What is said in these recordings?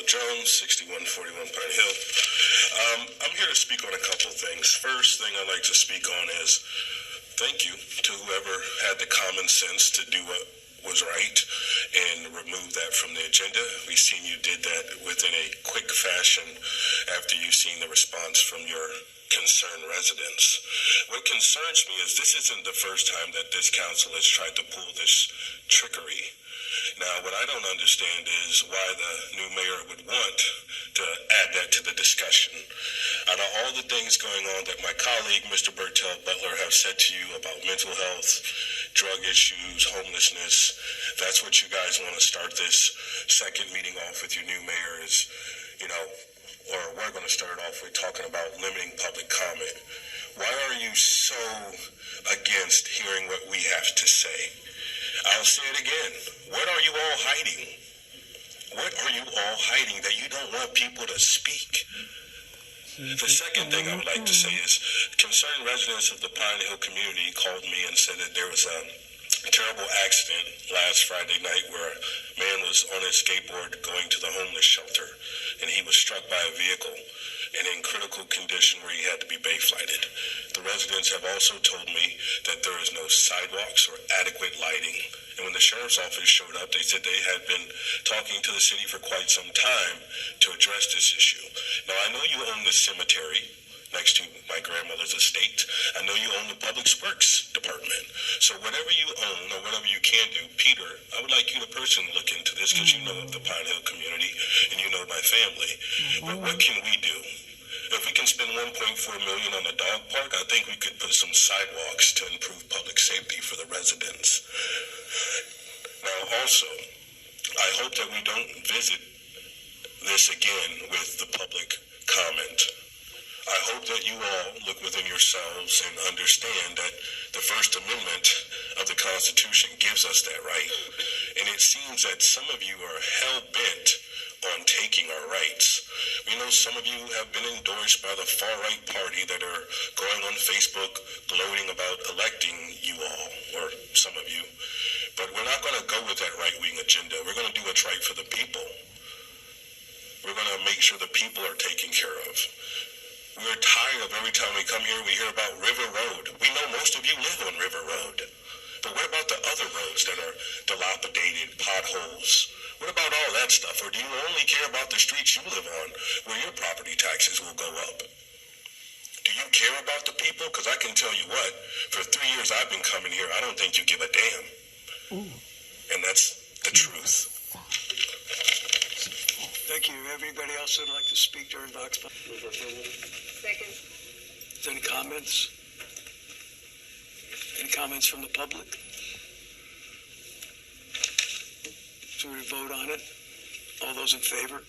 Earl Jones, 6141 Pine Hill. I'm here to speak on a couple things. First thing I'd like to speak on is thank you to whoever had the common sense to do what was right and remove that from the agenda. We've seen you did that within a quick fashion after you've seen the response from your concerned residents. What concerns me is this isn't the first time that this council has tried to pull this trickery. Now, what I don't understand is why the new mayor would want to add that to the discussion. Out of all the things going on that my colleague, Mr. Bertel Butler, have said to you about mental health, drug issues, homelessness, that's what you guys want to start this second meeting off with your new mayor is, or we're going to start off with talking about limiting public comment. Why are you so against hearing what we have to say? I'll say it again. What are you all hiding? What are you all hiding that you don't want people to speak? The second thing I would like to say is concerned residents of the Pine Hill community called me and said that there was a terrible accident last Friday night where a man was on his skateboard going to the homeless shelter and he was struck by a vehicle and in critical condition where he had to be bay-flighted. The residents have also told me that there is no sidewalks or adequate lighting. And when the sheriff's office showed up, they said they had been talking to the city for quite some time to address this issue. Now, I know you own the cemetery next to my grandmother's estate. I know you own the Public Works Department. So whatever you own or whatever you can do, Peter, I would like you to personally look into this because you know of the Pine Hill community and you know my family. But what can we do? If we can spend $1.4 million on a dog park, I think we could put some sidewalks to improve public safety for the residents. Now, also, I hope that we don't visit this again with the public comment. I hope that you all look within yourselves and understand that the First Amendment of the Constitution gives us that right. And it seems that some of you are hell-bent on taking our rights. We know some of you have been endorsed by the far-right party that are going on Facebook gloating about electing you all, or some of you. But we're not going to go with that right-wing agenda. We're going to do what's right for the people. We're going to make sure the people are taken care of. We're tired of every time we come here, we hear about River Road. We know most of you live on River Road. But what about the other roads that are dilapidated, potholes? What about all that stuff? Or do you only care about the streets you live on where your property taxes will go up? Do you care about the people? Because I can tell you what, for 3 years I've been coming here, I don't think you give a damn. Ooh. And that's the truth. Thank you. Everybody else would like to speak during Vox? Second. Any comments? Any comments from the public? Should we vote on it? All those in favor?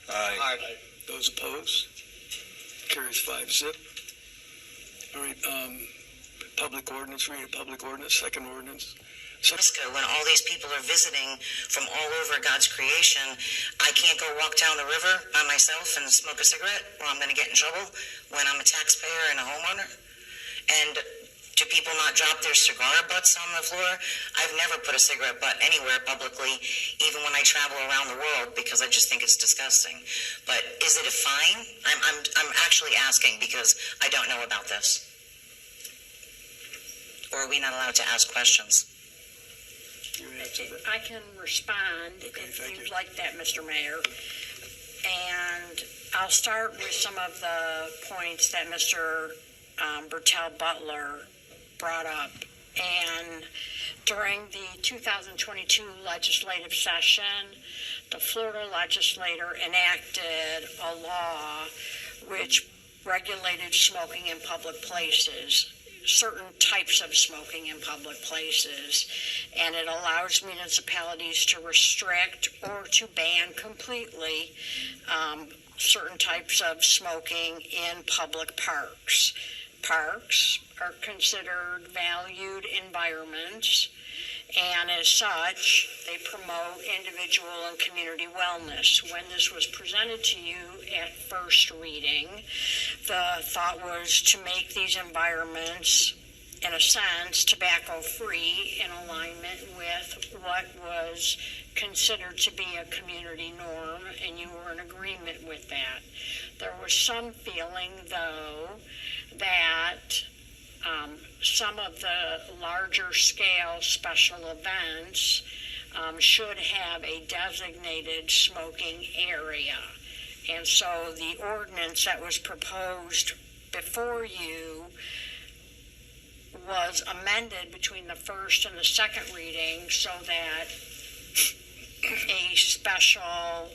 Aye. Aye. Those opposed? Carries 5-0. All right, public ordinance, read a public ordinance, second ordinance. When all these people are visiting from all over God's creation, I can't go walk down the river by myself and smoke a cigarette, or I'm going to get in trouble when I'm a taxpayer and a homeowner. And do people not drop their cigar butts on the floor? I've never put a cigarette butt anywhere publicly, even when I travel around the world, because I just think it's disgusting. But is it a fine? I'm actually asking because I don't know about this. Or are we not allowed to ask questions? I can respond if you'd like that, Mr. Mayor. And I'll start with some of the points that Mr. Bertel Butler brought up. And during the 2022 legislative session, the Florida legislature enacted a law which regulated smoking in public places, certain types of smoking in public places, and it allows municipalities to restrict or to ban completely certain types of smoking in public parks. Parks are considered valued environments, and as such, they promote individual and community wellness. When this was presented to you at first reading, the thought was to make these environments in a sense, tobacco-free in alignment with what was considered to be a community norm, and you were in agreement with that. There was some feeling, though, that some of the larger scale special events should have a designated smoking area. And so the ordinance that was proposed before you was amended between the first and the second reading so that a special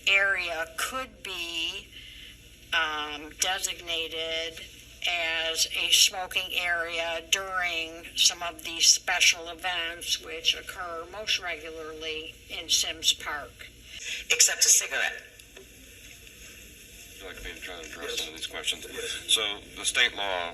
area could be designated as a smoking area during some of these special events which occur most regularly in Sims Park. Except a cigarette. Would you like me to try to address some of these questions? So the state law,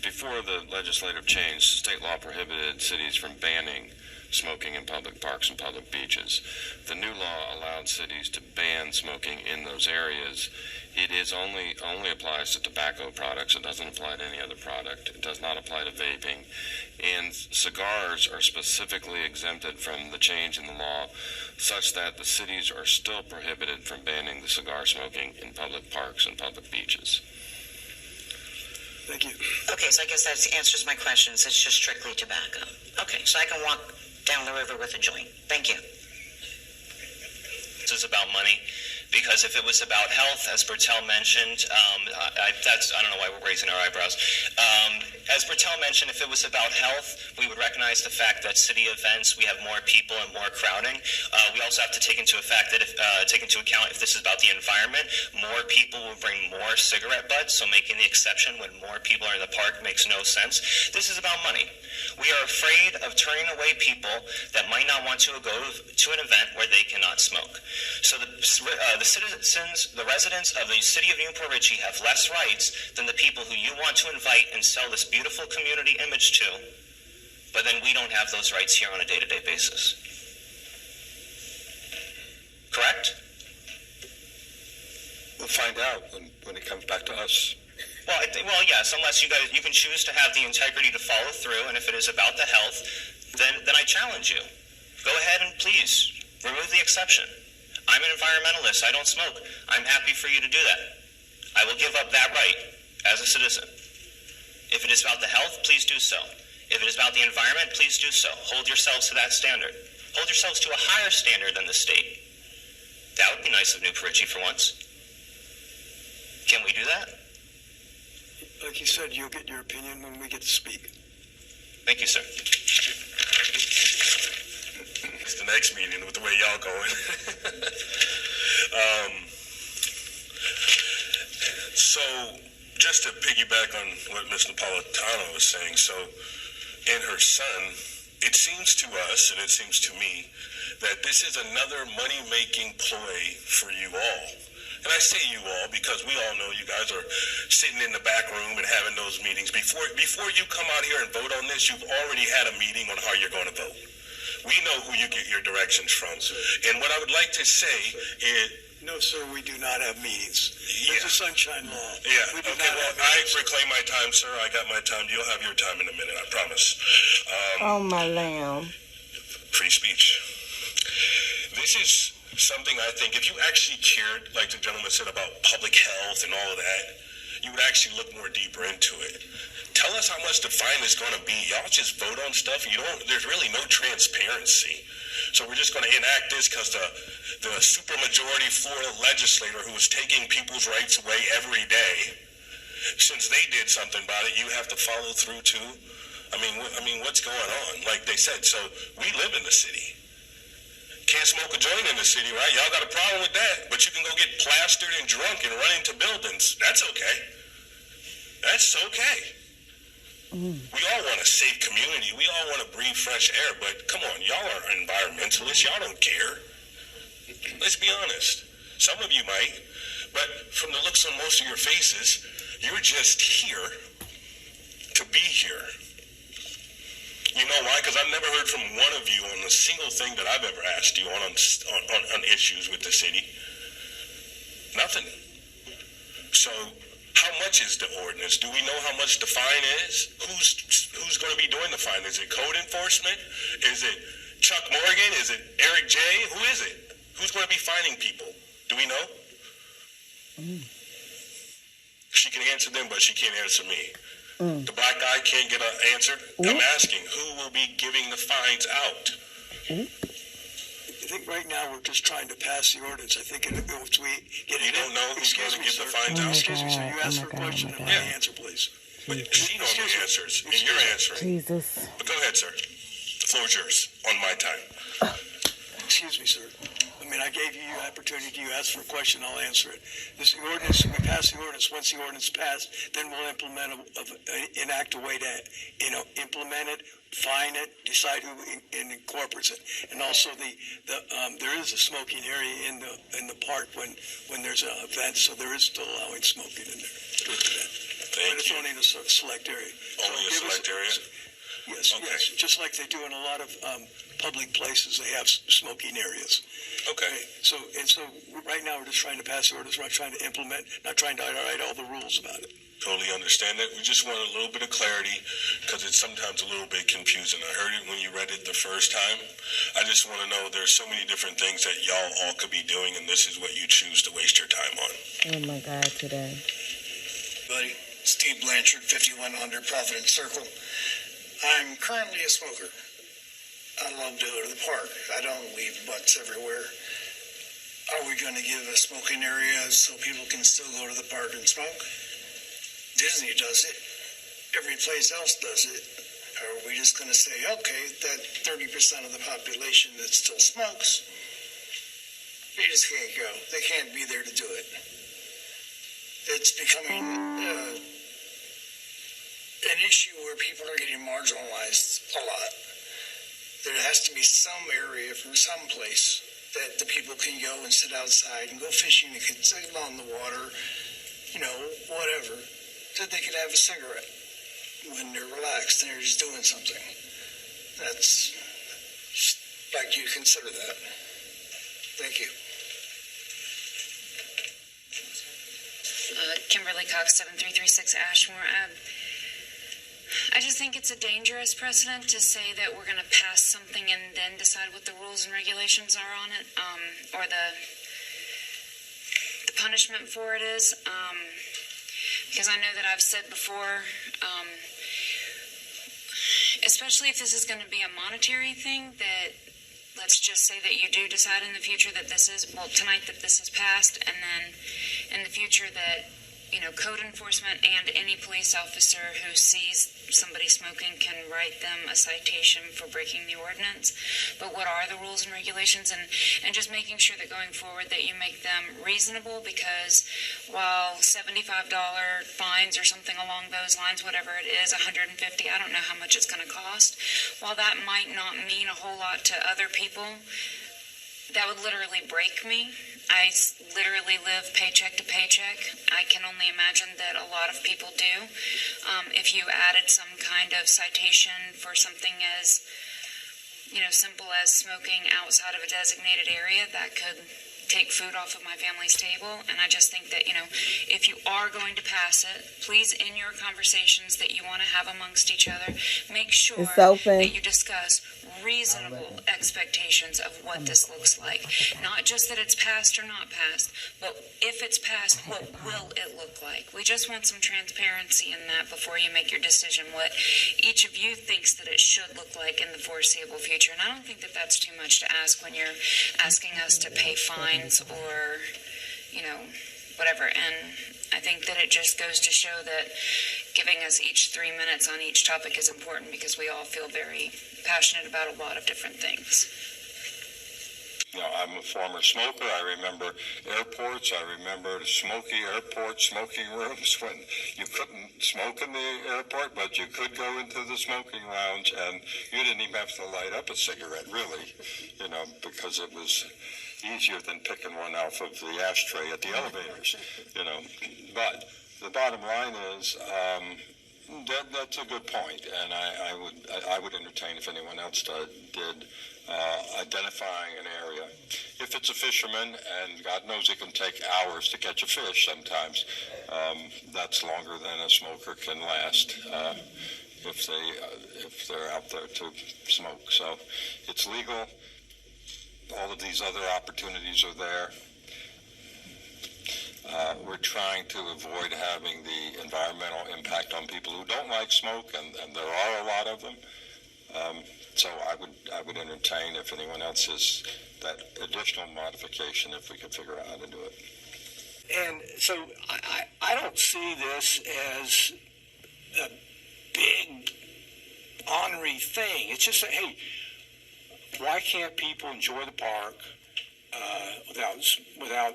before the legislative change, state law prohibited cities from banning smoking in public parks and public beaches. The new law allowed cities to ban smoking in those areas. It is only applies to tobacco products. It doesn't apply to any other product. It does not apply to vaping. And cigars are specifically exempted from the change in the law such that the cities are still prohibited from banning the cigar smoking in public parks and public beaches. Thank you. Okay, so I guess that answers my questions. It's just strictly tobacco. Okay, so I can walk down the river with a joint. Thank you. This is about money, because if it was about health, as Bertel mentioned, I don't know why we're raising our eyebrows. As Bertel mentioned, if it was about health, we would recognize the fact that city events, we have more people and more crowding. We also have to take into account if this is about the environment, more people will bring more cigarette butts, so making the exception when more people are in the park makes no sense. This is about money. We are afraid of turning away people that might not want to go to an event where they cannot smoke. So the citizens, the residents of the city of Newport Richey have less rights than the people who you want to invite and sell this beautiful community image to, but then we don't have those rights here on a day-to-day basis. Correct? We'll find out when it comes back to us. Well, yes, unless you can choose to have the integrity to follow through, and if it is about the health, then I challenge you. Go ahead and please remove the exception. I'm an environmentalist. I don't smoke. I'm happy for you to do that. I will give up that right as a citizen. If it is about the health, please do so. If it is about the environment, please do so. Hold yourselves to that standard. Hold yourselves to a higher standard than the state. That would be nice of Newport Richey for once. Can we do that? Like you said, you'll get your opinion when we get to speak. Thank you, sir. It's the next meeting with the way y'all going. So, just to piggyback on what Ms. Napolitano was saying, so in her son, it seems to us, and it seems to me, that this is another money-making ploy for you all. And I say you all because we all know you guys are sitting in the back room and having those meetings. Before you come out here and vote on this, you've already had a meeting on how you're going to vote. We know who you get your directions from. And what I would like to say is... No, sir, we do not have meetings. Yeah. It's a sunshine law. Yeah, We do okay, not well, have I meetings. reclaim my time, sir. I got my time. You'll have your time in a minute, I promise. Oh, my lamb. Free speech. This is something I think, if you actually cared, like the gentleman said, about public health and all of that, you would actually look more deeper into it. Tell us how much the fine is going to be. Y'all just vote on stuff. There's really no transparency. So we're just going to enact this because the supermajority Florida legislator who is taking people's rights away every day, since they did something about it, you have to follow through too. I mean, what's going on? Like they said, so we live in the city. Can't smoke a joint in the city, right? Y'all got a problem with that, but you can go get plastered and drunk and run into buildings. That's okay. That's okay. We all want a safe community. We all want to breathe fresh air, but come on, y'all are environmentalists. Y'all don't care. Let's be honest. Some of you might, but from the looks on most of your faces, you're just here to be here. You know why? Because I've never heard from one of you on a single thing that I've ever asked you on issues with the city. Nothing. So How much is the ordinance? Do we know how much the fine is? Who's going to be doing the fine? Is it code enforcement? Is it Chuck Morgan? Is it Eric J? Who is it? Who's going to be fining people? Do we know? She can answer them, but she can't answer me. The black guy can't get an answer. I'm asking, who will be giving the fines out? I think right now we're just trying to pass the ordinance. I think if we get You don't know who's going to give the fines out? Excuse me, sir. You asked for a question and let me answer, please. But she normally answers, and you're answering. Jesus. But go ahead, sir. The floor is yours on my time. Excuse me, sir. I mean, I gave you the opportunity. You asked for a question, I'll answer it. This ordinance, we pass the ordinance. Once the ordinance passed, then we'll enact a way to, implement it, fine it, decide who incorporates it. And also there is a smoking area in the park when there's an event, so there is still allowing smoking in there. But it's only in a select area. Only a select area? Yes, Okay. yes. Just like they do in a lot of public places, they have smoking areas. Okay. So right now we're just trying to pass the orders. We're not trying to implement, not trying to write all the rules about it. Totally understand that. We just want a little bit of clarity because it's sometimes a little bit confusing. I heard it when you read it the first time. I just want to know there's so many different things that y'all all could be doing, and this is what you choose to waste your time on. Oh my God, today. Buddy, Steve Blanchard, 5100 Providence Circle. I'm currently a smoker. I love to go to the park. I don't leave butts everywhere. Are we going to give a smoking area so people can still go to the park and smoke? Disney does it. Every place else does it. Or are we just going to say, okay, that 30% of the population that still smokes, they just can't go. They can't be there to do it. It's becoming an issue where people are getting marginalized a lot. There has to be some area from some place that the people can go and sit outside and go fishing and can sit along the water, whatever, that they can have a cigarette when they're relaxed and they're just doing something. That's just like you to consider that. Thank you. Kimberly Cox, 7336 Ashmore. I just think it's a dangerous precedent to say that we're going to pass something and then decide what the rules and regulations are on it, or the punishment for it is. Because I know that I've said before, especially if this is going to be a monetary thing, that let's just say that you do decide in the future that tonight that this is passed, and then in the future that, code enforcement and any police officer who sees somebody smoking can write them a citation for breaking the ordinance. But what are the rules and regulations? And just making sure that going forward that you make them reasonable, because while $75 fines or something along those lines, whatever it is, $150, I don't know how much it's going to cost. While that might not mean a whole lot to other people, that would literally break me. I literally live paycheck to paycheck. I can only imagine that a lot of people do. If you added some kind of citation for something as, simple as smoking outside of a designated area, that could take food off of my family's table. And I just think that, if you are going to pass it, please, in your conversations that you want to have amongst each other, make sure that you discuss reasonable expectations of what this looks like. Not just that it's passed or not passed, but if it's passed, what will it look like? We just want some transparency in that before you make your decision, what each of you thinks that it should look like in the foreseeable future. And I don't think that that's too much to ask when you're asking us to pay fines or, whatever. And I think that it just goes to show that giving us each 3 minutes on each topic is important, because we all feel very passionate about a lot of different things. I'm a former smoker. I remember airports. I remember smoky airport smoking rooms when you couldn't smoke in the airport, but you could go into the smoking lounge, and you didn't even have to light up a cigarette, really, because it was easier than picking one off of the ashtray at the elevators, But the bottom line is, That's a good point, and I would entertain if anyone else did identifying an area. If it's a fisherman, and God knows it can take hours to catch a fish sometimes, that's longer than a smoker can last if they're out there to smoke. So it's legal. All of these other opportunities are there. We're trying to avoid having the environmental impact on people who don't like smoke, and there are a lot of them. So I would entertain, if anyone else has that additional modification, if we could figure out how to do it. And so I don't see this as a big ornery thing. It's just that, hey, why can't people enjoy the park without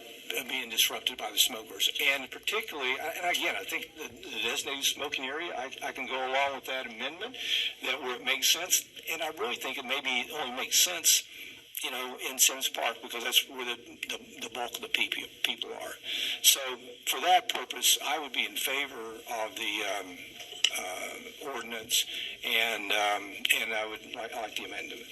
being disrupted by the smokers? And particularly, and again, I think the designated smoking area, I can go along with that amendment, that where it makes sense. And I really think it maybe only makes sense, in Sims Park, because that's where the bulk of the people are. So for that purpose, I would be in favor of the ordinance, and I like the amendment.